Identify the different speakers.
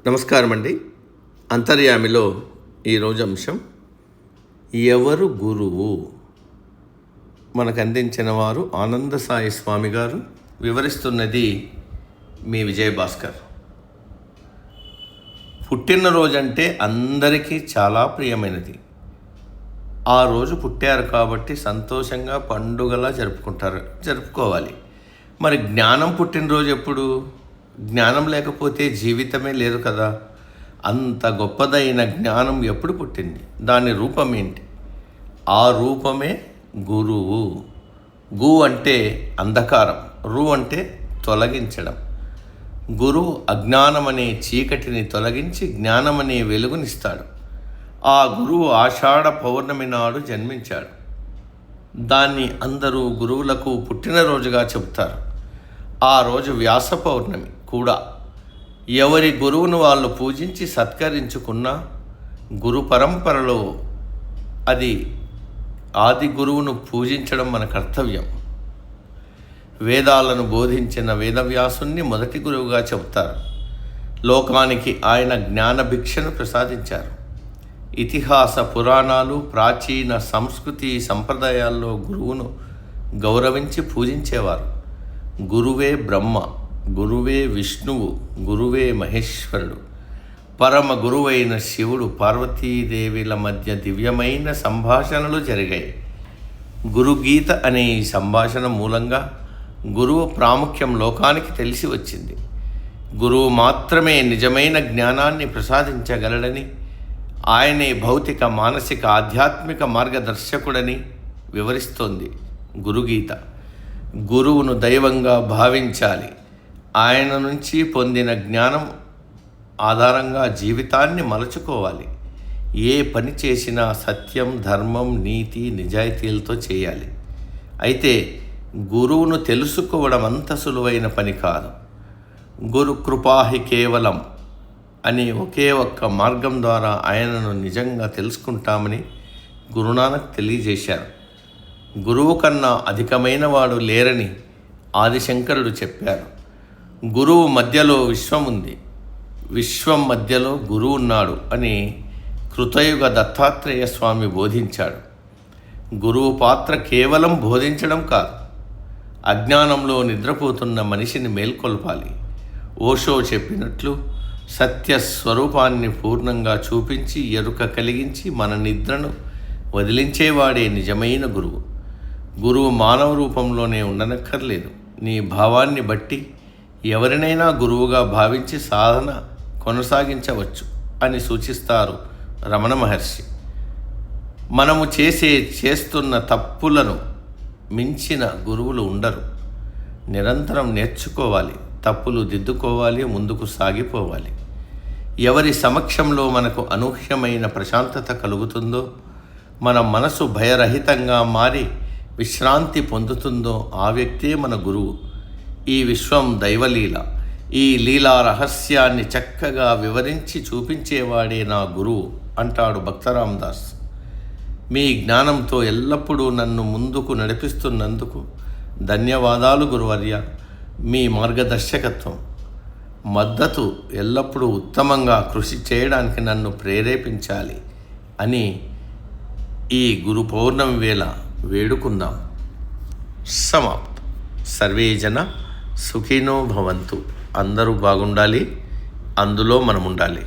Speaker 1: నమస్కారం అండి. అంతర్యామిలో ఈరోజు అంశం ఎవరు గురువు మనకు అందించిన వారు ఆనంద సాయి స్వామి గారు. వివరిస్తున్నది మీ విజయభాస్కర్. పుట్టినరోజు అంటే అందరికీ చాలా ప్రియమైనది. ఆ రోజు పుట్టారు కాబట్టి సంతోషంగా పండుగలా జరుపుకోవాలి. మరి జ్ఞానం పుట్టినరోజు ఎప్పుడు? జ్ఞానం లేకపోతే జీవితమే లేదు కదా. అంత గొప్పదైన జ్ఞానం ఎప్పుడు పుట్టింది? దాని రూపం ఏంటి? ఆ రూపమే గురువు. గు అంటే అంధకారం, రు అంటే తొలగించడం. గురువు అజ్ఞానం అనే చీకటిని తొలగించి జ్ఞానమనే వెలుగునిస్తాడు. ఆ గురువు ఆషాఢ పౌర్ణమి నాడు జన్మించాడు. దాన్ని అందరూ గురువులకు పుట్టినరోజుగా చెబుతారు. ఆ రోజు వ్యాస పౌర్ణమి కూడా. ఎవరి గురువును వాళ్ళు పూజించి సత్కరించుకున్నా గురు పరంపరలో అది ఆది గురువును పూజించడం మన కర్తవ్యం. వేదాలను బోధించిన వేదవ్యాసుని మొదటి గురువుగా చెబుతారు. లోకానికి ఆయన జ్ఞాన భిక్షను ప్రసాదించారు. ఇతిహాస పురాణాలు, ప్రాచీన సంస్కృతి సంప్రదాయాల్లో గురువును గౌరవించి పూజించేవారు. గురువే బ్రహ్మ, గురువే విష్ణువు, గురువే మహేశ్వరుడు. పరమ గురువైన శివుడు, పార్వతీదేవిల మధ్య దివ్యమైన సంభాషణలు జరిగాయి. గురుగీత అనే ఈ సంభాషణ మూలంగా గురువు ప్రాముఖ్యం లోకానికి తెలిసి వచ్చింది. గురువు మాత్రమే నిజమైన జ్ఞానాన్ని ప్రసాదించగలడని, ఆయనే భౌతిక, మానసిక, ఆధ్యాత్మిక మార్గదర్శకుడని వివరిస్తోంది గురుగీత. గురువును దైవంగా భావించాలి. ఆయన నుంచి పొందిన జ్ఞానం ఆధారంగా జీవితాన్ని మలచుకోవాలి. ఏ పని చేసినా సత్యం, ధర్మం, నీతి, నిజాయితీలతో చేయాలి. అయితే గురువును తెలుసుకోవడం అంత సులువైన పని కాదు. గురు కృపాహి కేవలం అనే ఒకే ఒక్క మార్గం ద్వారా ఆయనను నిజంగా తెలుసుకుంటామని గురునానక్ తెలియజేశారు. గురువు కన్నా అధికమైన వాడు లేరని ఆదిశంకరుడు చెప్పారు. గురువు మధ్యలో విశ్వం ఉంది, విశ్వం మధ్యలో గురువు ఉన్నాడు అని కృతయుగ దత్తాత్రేయ స్వామి బోధించాడు. గురువు పాత్ర కేవలం బోధించడం కాదు, అజ్ఞానంలో నిద్రపోతున్న మనిషిని మేల్కొల్పాలి. ఓషో చెప్పినట్లు సత్య స్వరూపాన్ని పూర్ణంగా చూపించి ఎరుక కలిగించి మన నిద్రను వదిలించేవాడే నిజమైన గురువు. గురువు మానవ రూపంలోనే ఉండనక్కర్లేదు. నీ భావాన్ని బట్టి ఎవరినైనా గురువుగా భావించి సాధన కొనసాగించవచ్చు అని సూచిస్తారు రమణ మహర్షి. మనము చేస్తున్న తప్పులను మించిన గురువులు ఉండరు. నిరంతరం నేర్చుకోవాలి, తప్పులు దిద్దుకోవాలి, ముందుకు సాగిపోవాలి. ఎవరి సమక్షంలో మనకు అనూహ్యమైన ప్రశాంతత కలుగుతుందో, మన మనసు భయరహితంగా మారి విశ్రాంతి పొందుతుందో ఆ వ్యక్తే మన గురువు. ఈ విశ్వం దైవలీల. ఈ లీలా రహస్యాన్ని చక్కగా వివరించి చూపించేవాడే నా గురువు అంటాడు భక్తరామదాస్. మీ జ్ఞానంతో ఎల్లప్పుడూ నన్ను ముందుకు నడిపిస్తున్నందుకు ధన్యవాదాలు గురువర్య. మీ మార్గదర్శకత్వం, మద్దతు ఎల్లప్పుడూ ఉత్తమంగా కృషి చేయడానికి నన్ను ప్రేరేపించాలి అని ఈ గురు పౌర్ణమి వేళ వేడుకుందాం. సమాప్తం. సర్వే జన సుఖినో భవంతు. అందరూ బాగుండాలి, అందులో మనం ఉండాలి.